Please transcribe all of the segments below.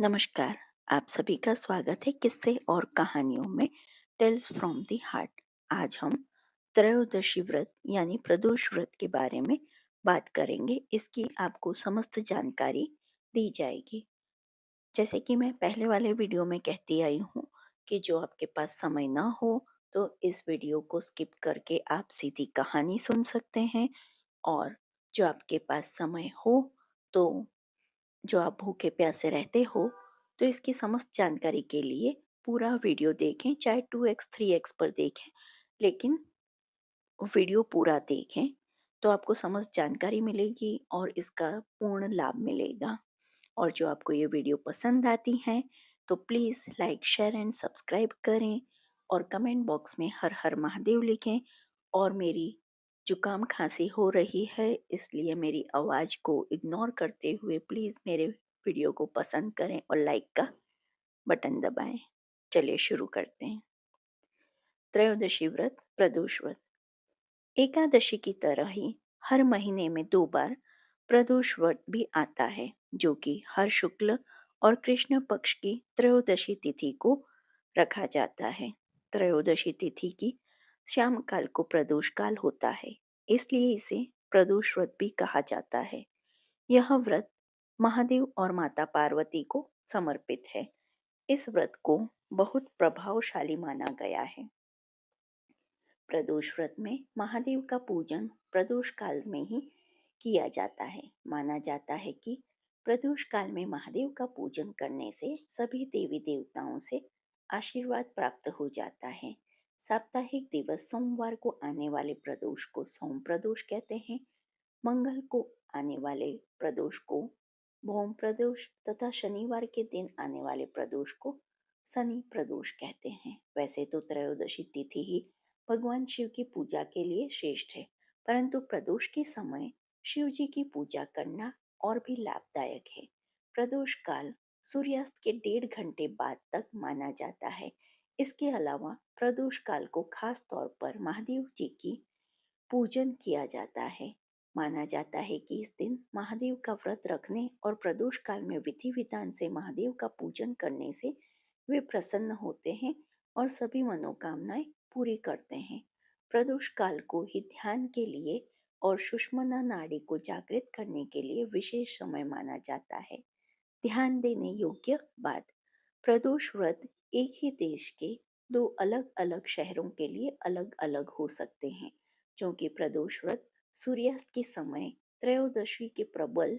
नमस्कार। आप सभी का स्वागत है किस्से और कहानियों में टेल्स फ्रॉम द हार्ट। आज हम त्रयोदशी व्रत यानी प्रदोष व्रत के बारे में बात करेंगे। इसकी आपको समस्त जानकारी दी जाएगी। जैसे कि मैं पहले वाले वीडियो में कहती आई हूँ कि जो आपके पास समय ना हो तो इस वीडियो को स्किप करके आप सीधी कहानी सुन सकते हैं, और जो आपके पास समय हो तो जो आप भूखे प्यासे रहते हो तो इसकी समस्त जानकारी के लिए पूरा वीडियो देखें, चाहे 2x 3x पर देखें, लेकिन वीडियो पूरा देखें तो आपको समस्त जानकारी मिलेगी और इसका पूर्ण लाभ मिलेगा। और जो आपको ये वीडियो पसंद आती है तो please like share and subscribe करें और कमेंट बॉक्स में हर हर महादेव लिखें। और मेरी जुकाम खांसी हो रही है, इसलिए मेरी आवाज़ को इग्नोर करते हुए प्लीज़ मेरे वीडियो को पसंद करें और लाइक का बटन दबाएं। चलिए शुरू करते हैं। त्रयोदशी व्रत, प्रदोष व्रत। एकादशी की तरह ही हर महीने में 2 बार प्रदोष व्रत भी आता है, जो कि हर शुक्ल और कृष्ण पक्ष की त्रयोदशी तिथि को रखा जाता है। त्रयोदशी तिथि की श्याम काल को प्रदोष काल होता है, इसलिए इसे प्रदोष व्रत भी कहा जाता है। यह व्रत महादेव और माता पार्वती को समर्पित है। इस व्रत को बहुत प्रभावशाली माना गया है। प्रदोष व्रत में महादेव का पूजन प्रदोष काल में ही किया जाता है। माना जाता है कि प्रदोष काल में महादेव का पूजन करने से सभी देवी देवताओं से आशीर्वाद प्राप्त हो जाता है। साप्ताहिक दिवस सोमवार को आने वाले प्रदोष को सोम प्रदोष कहते हैं। मंगल को आने वाले प्रदोष को भौम प्रदोष तथा शनिवार के दिन आने वाले प्रदोष को शनि प्रदोष कहते हैं। वैसे तो त्रयोदशी तिथि ही भगवान शिव की पूजा के लिए श्रेष्ठ है, परंतु प्रदोष के समय शिव जी की पूजा करना और भी लाभदायक है। प्रदोष काल सूर्यास्त के 1.5 घंटे बाद तक माना जाता है। इसके अलावा प्रदोष काल को खास तौर पर महादेव जी की पूजन किया जाता है। माना जाता है कि इस दिन महादेव का व्रत रखने और प्रदोष काल में विधि विधान से महादेव का पूजन करने से वे प्रसन्न होते हैं और सभी मनोकामनाएं पूरी करते हैं। प्रदोष काल को ही ध्यान के लिए और सुषुम्ना नाड़ी को जागृत करने के लिए विशेष समय माना जाता है। ध्यान देने योग्य बात, प्रदोष व्रत एक ही देश के 2 अलग-अलग शहरों के लिए अलग-अलग हो सकते हैं, क्योंकि प्रदोष व्रत सूर्यास्त के समय त्रयोदशी के प्रबल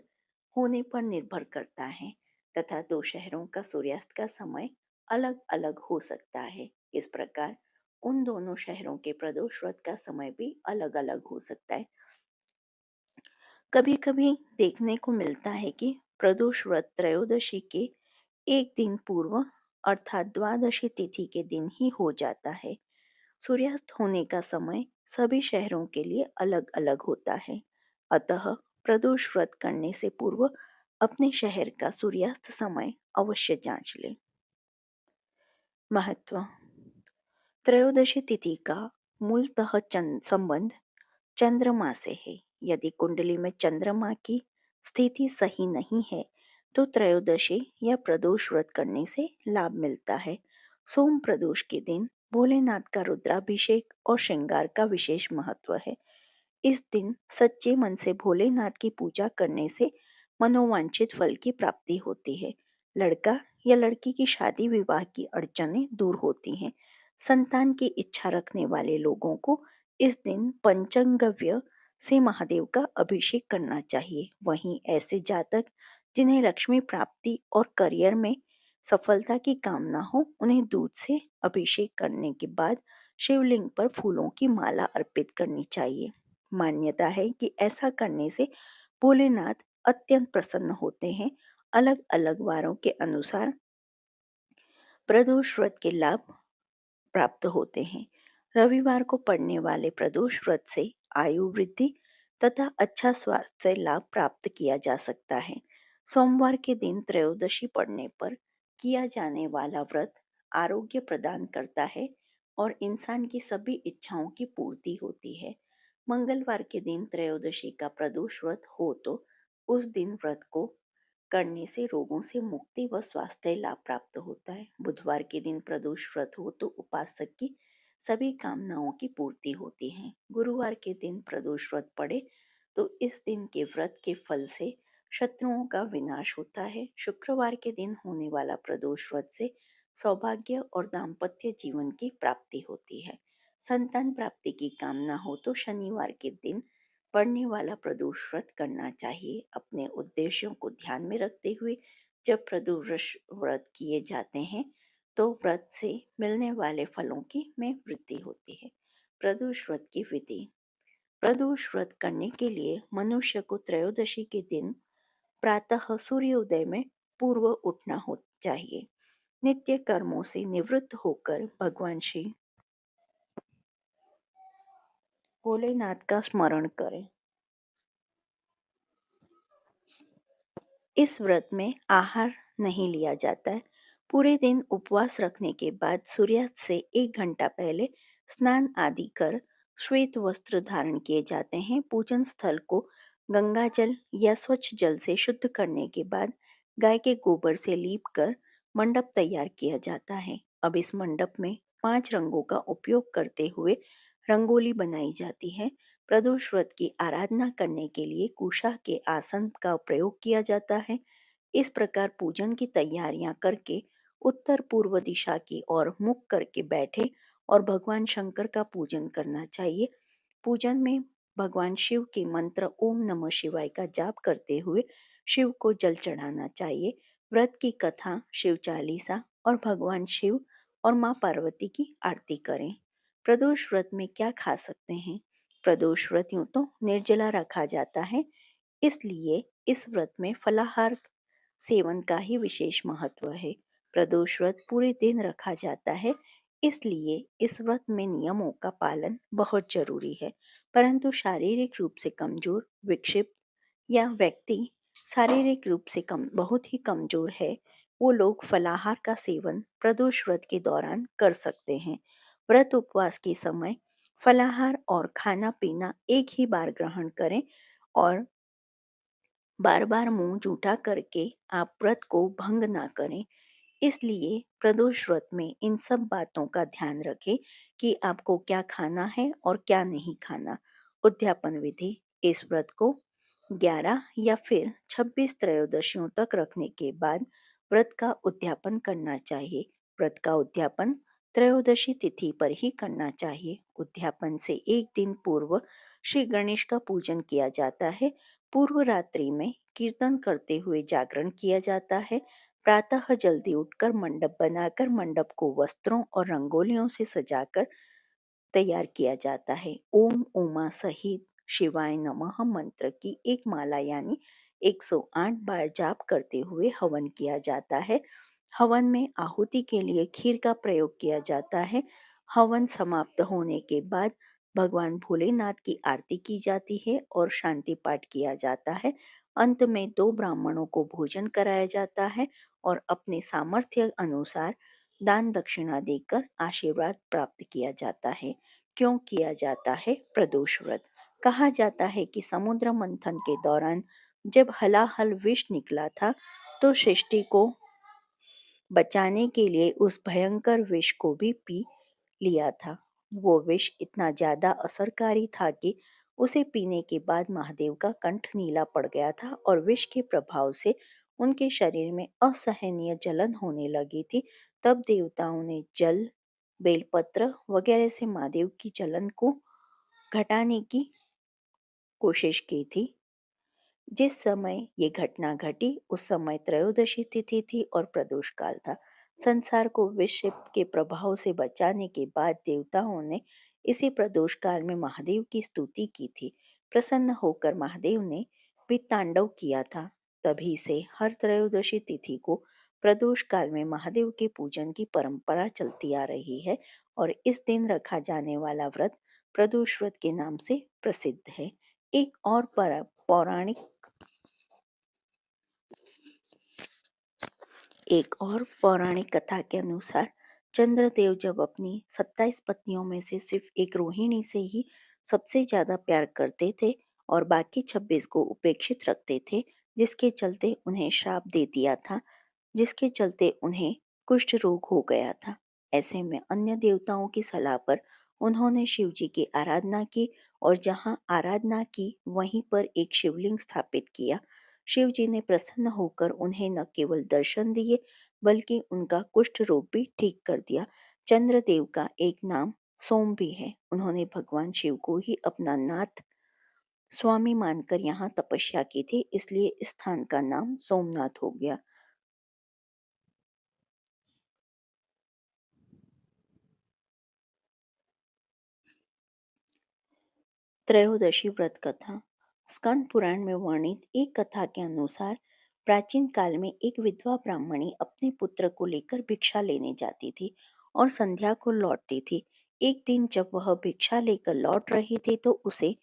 होने पर निर्भर करता है तथा 2 शहरों का सूर्यास्त का समय अलग-अलग हो सकता है। इस प्रकार उन दोनों शहरों के प्रदोष व्रत का समय भी अलग-अलग हो सकता है। कभी-कभी देखने को मिलता है कि प्रदोष व्रत त्रयोदशी के एक दिन पूर्व अर्थात द्वादशी तिथि के दिन ही हो जाता है। सूर्यास्त होने का समय सभी शहरों के लिए अलग-अलग होता है, अतः प्रदोष व्रत करने से पूर्व अपने शहर का सूर्यास्त समय अवश्य जांच लें। महत्व। त्रयोदशी तिथि का मूलतः संबंध चंद्रमा से है। यदि कुंडली में चंद्रमा की स्थिति सही नहीं है तो त्रयोदशी या प्रदोष व्रत करने से लाभ मिलता है। सोम प्रदोष के दिन भोलेनाथ का रुद्राभिषेक और श्रृंगार का विशेष महत्व है। इस दिन सच्चे मन से भोलेनाथ की पूजा करने से मनोवांछित फल की प्राप्ति होती है। लड़का या लड़की की शादी विवाह की अड़चनें दूर होती हैं। संतान की इच्छा रखने वाले लोगों को इस दिन पंचगव्य से महादेव का अभिषेक करना चाहिए। वहीं ऐसे जातक जिन्हें लक्ष्मी प्राप्ति और करियर में सफलता की कामना हो, उन्हें दूध से अभिषेक करने के बाद शिवलिंग पर फूलों की माला अर्पित करनी चाहिए। मान्यता है कि ऐसा करने से भोलेनाथ अत्यंत प्रसन्न होते हैं। अलग अलग वारों के अनुसार प्रदोष व्रत के लाभ प्राप्त होते हैं। रविवार को पड़ने वाले प्रदोष व्रत से आयु वृद्धि तथा अच्छा स्वास्थ्य लाभ प्राप्त किया जा सकता है। सोमवार के दिन त्रयोदशी पड़ने पर किया जाने वाला व्रत आरोग्य प्रदान करता है और इंसान की सभी इच्छाओं की पूर्ति होती है। मंगलवार के दिन त्रयोदशी का प्रदोष व्रत हो तो उस दिन व्रत को करने से रोगों से मुक्ति व स्वास्थ्य लाभ प्राप्त होता है। बुधवार के दिन प्रदोष व्रत हो तो उपासक की सभी कामनाओं की पूर्ति होती है। गुरुवार के दिन प्रदोष व्रत पड़े तो इस दिन के व्रत के फल से शत्रुओं का विनाश होता है। शुक्रवार के दिन होने वाला प्रदोष व्रत से सौभाग्य और दाम्पत्य जीवन की प्राप्ति होती है। संतान प्राप्ति की कामना हो तो शनिवार के दिन पड़ने वाला प्रदोष व्रत करना चाहिए। अपने उद्देश्यों को ध्यान में रखते हुए जब प्रदोष व्रत किए जाते हैं तो व्रत से मिलने वाले फलों की में वृद्धि होती है। प्रदोष व्रत की विधि। प्रदोष व्रत करने के लिए मनुष्य को त्रयोदशी के दिन प्रातः सूर्योदय में पूर्व उठना हो चाहिए। नित्य कर्मों से निवृत्त होकर भगवान श्री भोलेनाथ का स्मरण करें। इस व्रत में आहार नहीं लिया जाता है। पूरे दिन उपवास रखने के बाद सूर्यास्त से 1 घंटा पहले स्नान आदि कर श्वेत वस्त्र धारण किए जाते हैं। पूजन स्थल को गंगा जल या स्वच्छ जल से शुद्ध करने के बाद गाय के गोबर से लीप कर मंडप तैयार किया जाता है। अब इस मंडप में 5 रंगों का उपयोग करते हुए रंगोली बनाई जाती है। प्रदोष व्रत की आराधना करने के लिए कुशा के आसन का प्रयोग किया जाता है। इस प्रकार पूजन की तैयारियां करके उत्तर पूर्व दिशा की ओर मुख करके बैठे और भगवान शंकर का पूजन करना चाहिए। पूजन में भगवान शिव के मंत्र ओम नमः शिवाय का जाप करते हुए शिव को जल चढ़ाना चाहिए। व्रत की कथा, शिव चालीसा और भगवान शिव और माँ पार्वती की आरती करें। प्रदोष व्रत में क्या खा सकते हैं? प्रदोष व्रत यूं तो निर्जला रखा जाता है, इसलिए इस व्रत में फलाहार सेवन का ही विशेष महत्व है। प्रदोष व्रत पूरे दिन रखा जाता है, इसलिए इस व्रत में नियमों का पालन बहुत जरूरी है। परंतु शारीरिक रूप से कमजोर, विक्षिप्त या व्यक्ति शारीरिक रूप से बहुत ही कमजोर है, वो लोग फलाहार का सेवन प्रदोष व्रत के दौरान कर सकते हैं। व्रत उपवास के समय फलाहार और खाना पीना एक ही बार ग्रहण करें और बार बार मुंह जूठा करके आप व्रत को भंग ना करें। इसलिए प्रदोष व्रत में इन सब बातों का ध्यान रखें कि आपको क्या खाना है और क्या नहीं खाना। उद्यापन विधि। इस व्रत को 11 या फिर 26 त्रयोदशियों तक रखने के बाद व्रत का उद्यापन करना चाहिए। व्रत का उद्यापन त्रयोदशी तिथि पर ही करना चाहिए। उद्यापन से एक दिन पूर्व श्री गणेश का पूजन किया जाता है। पूर्व रात्रि में कीर्तन करते हुए जागरण किया जाता है। प्रातः जल्दी उठकर मंडप बनाकर मंडप को वस्त्रों और रंगोलियों से सजाकर तैयार किया जाता है। ओम उमा सहित शिवाय नमः मंत्र की एक माला यानी 108 बार जाप करते हुए हवन किया जाता है। हवन में आहुति के लिए खीर का प्रयोग किया जाता है। हवन समाप्त होने के बाद भगवान भोलेनाथ की आरती की जाती है और शांति पाठ किया जाता है। अंत में 2 ब्राह्मणों को भोजन कराया जाता है और अपने सामर्थ्य अनुसार दान दक्षिणा देकर आशीर्वाद प्राप्त किया जाता है। क्यों किया जाता है प्रदोष व्रत? कहा जाता है कि समुद्र मंथन के दौरान जब हलाहल विष निकला था तो सृष्टि को बचाने के लिए उस भयंकर विष को भी पी लिया था। वो विष इतना ज्यादा असरकारी था कि उसे पीने के बाद महादेव का कंठ नीला पड़ गया था और विष के प्रभाव से उनके शरीर में असहनीय जलन होने लगी थी। तब देवताओं ने जल, बेलपत्र वगैरह से महादेव की जलन को घटाने की कोशिश की थी। जिस समय ये घटना घटी उस समय त्रयोदशी तिथि थी और प्रदोष काल था। संसार को विष के प्रभाव से बचाने के बाद देवताओं ने इसी प्रदोष काल में महादेव की स्तुति की थी। प्रसन्न होकर महादेव ने भी तांडव किया था। तभी से हर त्रयोदशी तिथि को प्रदोष काल में महादेव के पूजन की परंपरा चलती आ रही है और इस दिन रखा जाने वाला व्रत प्रदोष व्रत के नाम से प्रसिद्ध है। एक और पौराणिक एक और पौराणिक कथा के अनुसार चंद्रदेव जब अपनी 27 पत्नियों में से सिर्फ एक रोहिणी से ही सबसे ज्यादा प्यार करते थे और बाकी 26 को उपेक्षित रखते थे, जिसके चलते उन्हें श्राप दे दिया था, जिसके चलते उन्हें कुष्ठ रोग हो गया था। ऐसे में अन्य देवताओं की सलाह पर उन्होंने शिव जी की आराधना की और जहाँ आराधना की वहीं पर एक शिवलिंग स्थापित किया। शिव जी ने प्रसन्न होकर उन्हें न केवल दर्शन दिए बल्कि उनका कुष्ठ रोग भी ठीक कर दिया। चंद्रदेव का एक नाम सोम भी है। उन्होंने भगवान शिव को ही अपना नाथ स्वामी मानकर यहाँ तपस्या की थी, इसलिए इस स्थान का नाम सोमनाथ हो गया। त्रयोदशी व्रत कथा। स्कंद पुराण में वर्णित एक कथा के अनुसार प्राचीन काल में एक विधवा ब्राह्मणी अपने पुत्र को लेकर भिक्षा लेने जाती थी और संध्या को लौटती थी। एक दिन जब वह भिक्षा लेकर लौट रही थी तो उसे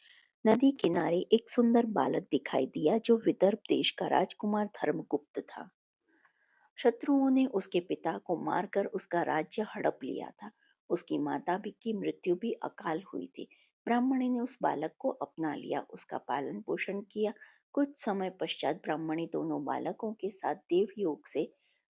नदी किनारे एक सुंदर बालक दिखाई दिया जो विदर्भ देश का राजकुमार धर्मगुप्त था। शत्रुओं ने उसके पिता को मारकर उसका राज्य हड़प लिया था। उसकी माता भी की मृत्यु भी अकाल हुई थी। ब्राह्मणी ने उस बालक को अपना लिया, उसका पालन पोषण किया। कुछ समय पश्चात ब्राह्मणी दोनों बालकों के साथ देवयोग से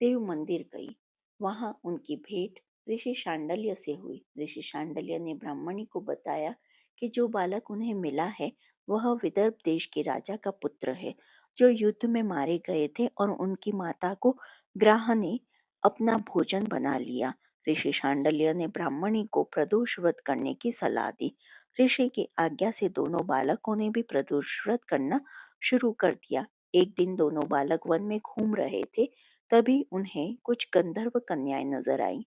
देव मंदिर गई। वहां उनकी भेंट ऋषि शांडल्य से हुई। ऋषि शांडल्य ने ब्राह्मणी को बताया कि जो बालक उन्हें मिला है वह विदर्भ देश के राजा का पुत्र है जो युद्ध में मारे गए थे और उनकी माता को ग्राह ने अपना भोजन बना लिया। ऋषि शांडल्य ने ब्राह्मणी को प्रदोष व्रत करने की सलाह दी। ऋषि की आज्ञा से दोनों बालकों ने भी प्रदोष व्रत करना शुरू कर दिया। एक दिन दोनों बालक वन में घूम रहे थे, तभी उन्हें कुछ गंधर्व कन्याएं नजर आईं।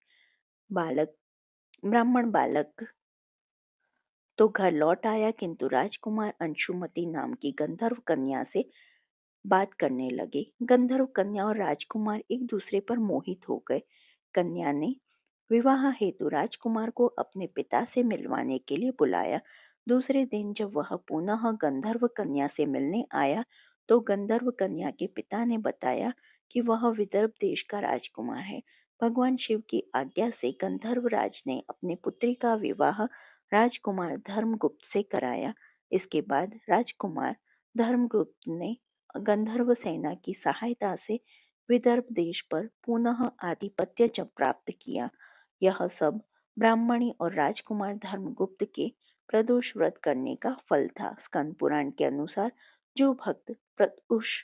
बालक ब्राह्मण बालक तो घर लौट आया, किंतु राजकुमार अंशुमति नाम की गंधर्व कन्या से बात करने लगे। गंधर्व कन्या और राजकुमार एक दूसरे पर मोहित हो गए। कन्या ने विवाह हेतु राजकुमार को अपने पिता से मिलवाने के लिए बुलाया। दूसरे दिन जब वह पुनः गंधर्व कन्या से मिलने आया तो गंधर्व कन्या के पिता ने बताया कि वह विदर्भ देश का राजकुमार है। भगवान शिव की आज्ञा से गंधर्व राज ने अपनी पुत्री का विवाह राजकुमार धर्मगुप्त से कराया। इसके बाद राजकुमार धर्मगुप्त ने गंधर्व सेना की सहायता से विदर्भ देश पर पुनः आधिपत्य जब प्राप्त किया। यह सब ब्राह्मणी और राजकुमार धर्मगुप्त के प्रदोष व्रत करने का फल था। स्कंद पुराण के अनुसार जो भक्त प्रदोष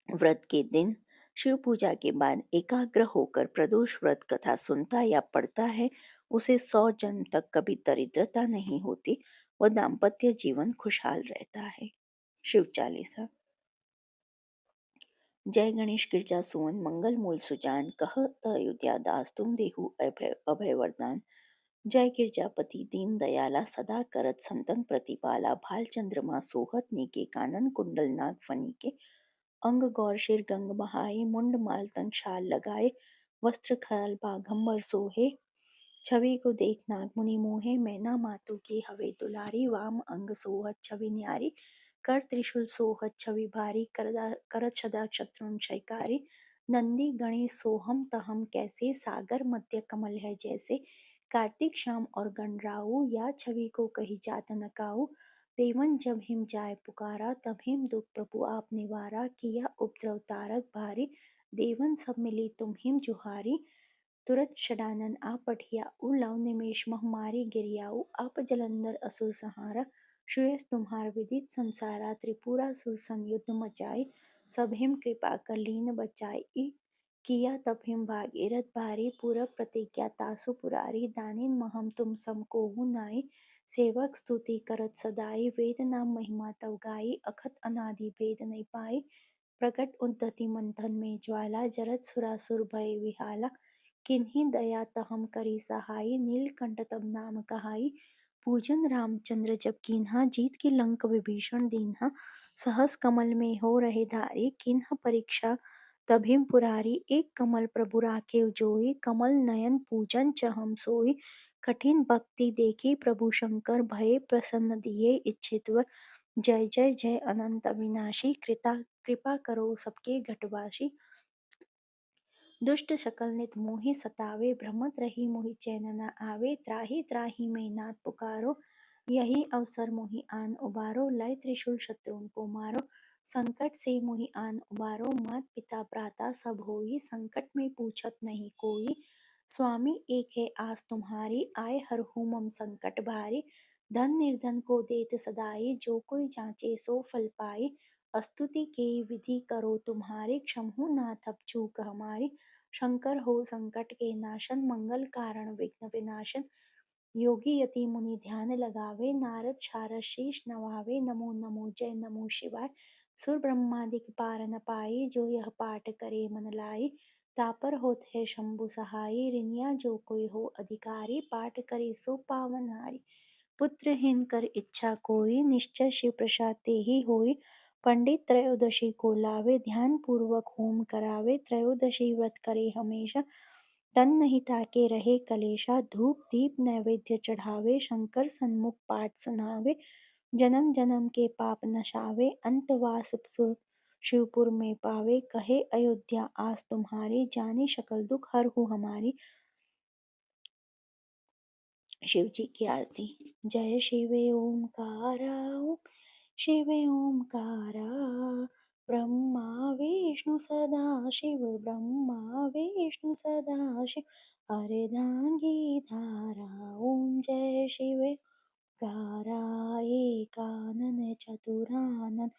व्रत के दिन शिव पूजा के बाद एकाग्र होकर प्रदोष व्रत कथा सुनता या पढ़ता है उसे 100 जन्म तक कभी दरिद्रता नहीं होती व दाम्पत्य जीवन खुशहाल रहता है। शिव चालीसा। जय गणेश गिरजा सुवन मंगल मूल सुजान कहत अयोध्या दास तुम देहु अभय अभय वरदान। जय गिरजापति दीन दयाला सदा करत संतन प्रतिपाला भाल चंद्रमा सोहत नीके कानन कुंडल नाग फनी के अंग गौर शिर गंग बहाए मुंड माल तन शाल लगाए वस्त्र खाल बाघंबर सोहे छवि को देख नाग मुनि मोहे मैना मातु की हवे दुलारी वाम अंग सोहत छवि न्यारी कर त्रिशूल सोहत छवि भारी करत सदा शत्रुन शयकारी नंदी गणेश सोहम तहम कैसे सागर मध्य कमल है जैसे कार्तिक शाम और गणराऊ या छवि को कही जात न काऊ देवन जब हिम जाय पुकारा तब हिम दुख प्रभु आप निवारा किया उपद्रव तारक भारी देवन सब मिली तुम हिम जुहारी तुरत षडानन आप पठिया उ लव निमेष महमारी गिरियाऊ आप जलंधर असुर संहारा श्रेयस तुम्हार विदित संसारा त्रिपुरा सुर संयुद्ध मचाए सब हिम कृपा कर लीन बचाए किया तब हिम भागीरथ भारी पूरब प्रतिज्ञा तासु पुरारी दानिन महम तुम सम कोहु नाई सेवक स्तुति करत सदाई वेद नाम महिमा तव गाई अखत अनादि भेद नहीं पाई प्रकट उद्धति मंथन में ज्वाला जरत सुरासुर भय विहाला किन्हीं दया तहम करी सहाई नीलकंठ तब नाम कहाई पूजन रामचंद्र जब कीन्हा जीत की लंक विभीषण दीन्हा सहस कमल में हो रहे धारी किन्ह परीक्षा तब हिम पुरारी एक कमल प्रभु राखे जोई कमल नयन पूजन चहम सोई कठिन भक्ति देखी प्रभु शंकर भये प्रसन्न दिए इच्छित जय जय जय अनंत अविनाशी कृता कृपा करो सबके घटवासी दुष्ट शकल नित मोहि सतावे भ्रमत रही मोहि चैन न आवे त्राहि त्राहि मैं नाथ पुकारो यही अवसर मोहि आन उबारो लय त्रिशूल शत्रुन को मारो संकट से मुहि आन उबारो, मात पिता भ्राता सब होई, संकट में पूछत नहीं कोई। स्वामी एक है आस तुम्हारी, आए हरहु मम संकट भारी। धन निर्धन को देत सदाई, जो कोई जांचे सो फल पाई। स्तुति के विधि करो तुम्हारी, क्षमहु नाथ अब चूक हमारी। शंकर हो संकट के नाशन, मंगल कारण विघ्न विनाशन। योगी यति मुनि ध्यान लगावे, नारद शारद शीश नवावे। नमो नमो जय नमो शिवाय, सुर ब्रह्मादिक पार न पाई। जो यह पाठ करे मन लाई, तापर होत है शंभु सहाई। रिनिया जो कोई हो अधिकारी, पाठ करे सो पावन हारी। पुत्रहीन कर इच्छा कोई, निश्चय शिव प्रसाद ते ही होई। पंडित त्रयोदशी को लावे, ध्यान पूर्वक होम करावे। त्रयोदशी व्रत करे हमेशा, तन नहीं ताके रहे कलेशा। धूप दीप नैवेद्य चढ़ावे, शंकर सन्मुख पाठ सुनावे। जन्म जन्म के पाप नशावे, अंतवास शिवपुर में पावे। कहे अयोध्या आस तुम्हारी, जानी सकल दुख हरहु हमारी। शिव जी की आरती। जय शिव ओंकारा, ओम शिव ओंकारा। ब्रह्मा विष्णु सदा शिव, ब्रह्मा विष्णु सदा शिव। अर्धांगी धारा, ओम जय शिव ओंकारा। एकानन चतुरानन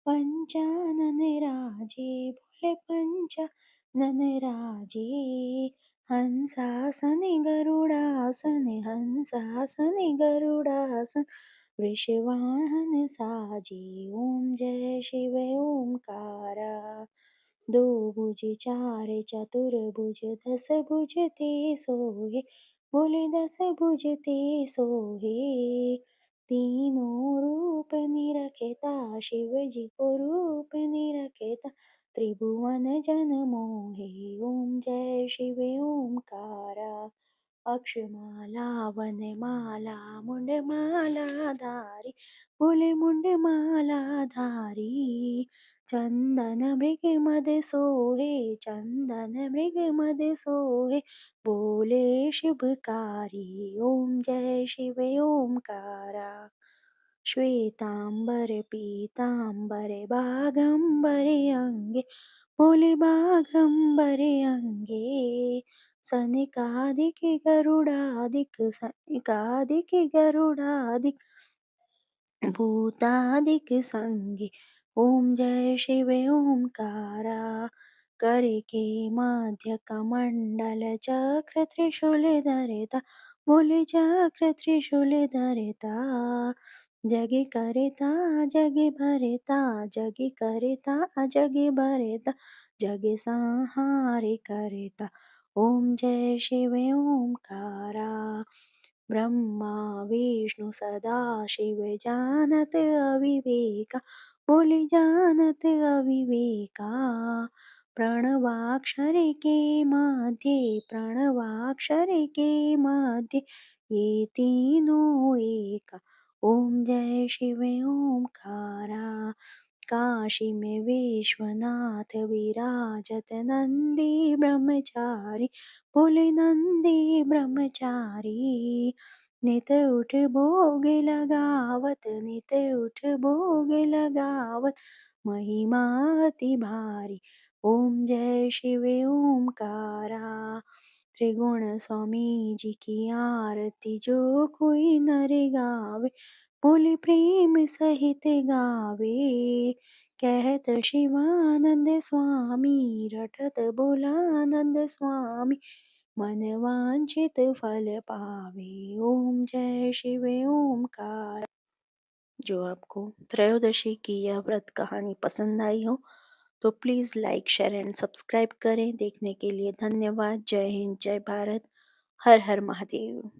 पंचानन राजे, बोले पंचानन राजे। हंसासने गरुडासने, हंसासने गरुडासन। वृषवाहन साजे, ओम जय शिव ओंकारा। दो भुज चार चतुर्भुज, दस भुज ते सोहे। बोले दस भुज ते सोहे। तीनों रूप निरखेता, शिव जी को रूप निरखेता। त्रिभुवन जन मोहे, ओम जय शिव ओंकारा। अक्षमाला वनमाला मुंडमाला धारी, बोले मुंडमाला धारी। चंदन मृग मद सोहे, चंदन मृग मद सोहे। बोले शुभकारी, ओम जय शिव ओंकारा। श्वेतांबर पीतांबर बागंबरे अंगे, बोले बागंबरे अंगे। सनिकादिक गरुडादिक, सनिकादिक गरुडादिक। भूतादिक संगे, ओम जय शिव ओंकारा। कर के मध्य कमंडल, चक्र त्रिशूल धरता। बोले चक्र त्रिशूल धरता। जग करता जग भरता, जग करता जग भरता। जग संहार करता, ओम जय शिव ओंकारा। ब्रह्मा विष्णु सदा शिव, जानत अविवेका। बोले जानत अविवेका। प्रणवाक्षर के मध्य, प्रणवाक्षर के मध्य। ये तीनों एका, ओम जय शिव ओंकारा। काशी में विश्वनाथ विराजत, नंदी ब्रह्मचारी। बोले नंदी ब्रह्मचारी। नित उठ भोग लगावत, नित उठ भोग लगावत। महिमा अति भारी, ओम जय शिव ओंकारा। त्रिगुण स्वामी जी की आरती, जो कोई नर गावे। बोले प्रेम सहित गावे। कहत शिवानंद स्वामी, रटत बोलानंद स्वामी। मन वांछित फल पावे, ओम जय शिव ओंकार। जो आपको त्रयोदशी की यह व्रत कहानी पसंद आई हो तो please like share and subscribe करें। देखने के लिए धन्यवाद। जय हिंद, जय भारत, हर हर महादेव।